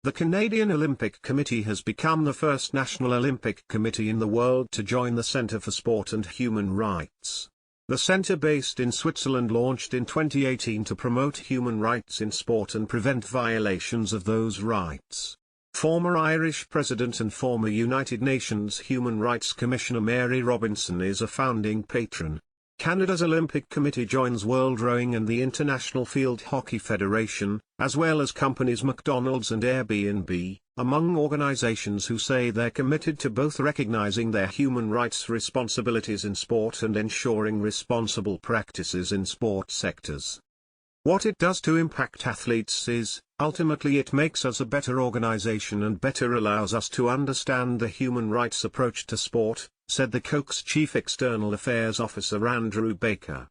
The Canadian Olympic Committee has become the first national Olympic committee in the world to join the Centre for Sport and Human Rights. The centre, based in Switzerland, launched in 2018 to promote human rights in sport and prevent violations of those rights. Former Irish President and former United Nations Human Rights Commissioner Mary Robinson is a founding patron. Canada's Olympic Committee joins World Rowing and the International Field Hockey Federation, as well as companies McDonald's and Airbnb, among organizations who say they're committed to both recognizing their human rights responsibilities in sport and ensuring responsible practices in sport sectors. What it does to impact athletes is, ultimately, it makes us a better organization and better allows us to understand the human rights approach to sport, said the COC's Chief External Affairs Officer Andrew Baker.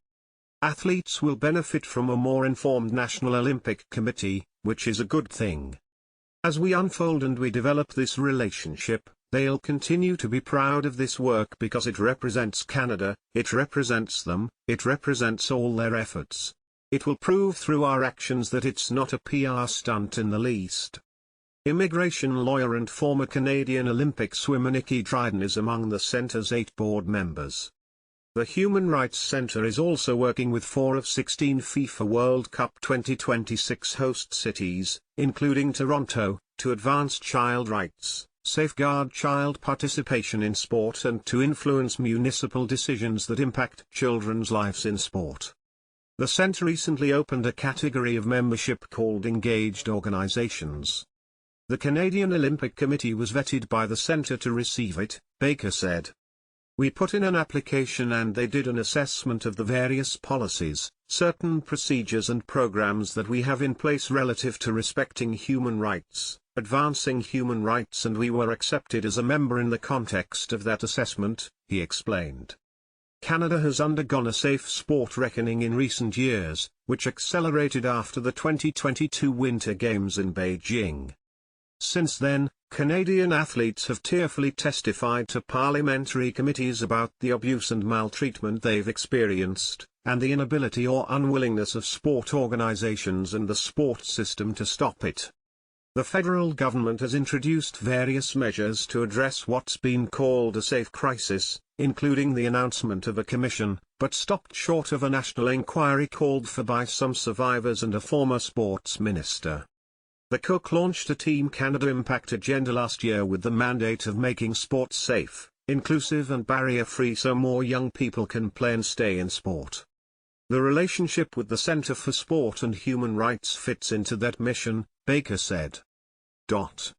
Athletes will benefit from a more informed National Olympic Committee, which is a good thing. As we unfold and we develop this relationship, they'll continue to be proud of this work because it represents Canada, it represents them, it represents all their efforts. It will prove through our actions that it's not a PR stunt in the least. Immigration lawyer and former Canadian Olympic swimmer Nikki Dryden is among the centre's 8 board members. The Human Rights Centre is also working with 4 of 16 FIFA World Cup 2026 host cities, including Toronto, to advance child rights, safeguard child participation in sport and to influence municipal decisions that impact children's lives in sport. The centre recently opened a category of membership called Engaged Organizations. The Canadian Olympic Committee was vetted by the centre to receive it, Baker said. We put in an application and they did an assessment of the various policies, certain procedures and programs that we have in place relative to respecting human rights, advancing human rights, and we were accepted as a member in the context of that assessment, he explained. Canada has undergone a safe sport reckoning in recent years, which accelerated after the 2022 Winter Games in Beijing. Since then, Canadian athletes have tearfully testified to parliamentary committees about the abuse and maltreatment they've experienced, and the inability or unwillingness of sport organizations and the sport system to stop it. The federal government has introduced various measures to address what's been called a safe crisis, including the announcement of a commission, but stopped short of a national inquiry called for by some survivors and a former sports minister. The COC launched a Team Canada Impact agenda last year with the mandate of making sports safe, inclusive and barrier-free so more young people can play and stay in sport. The relationship with the Centre for Sport and Human Rights fits into that mission, Baker said.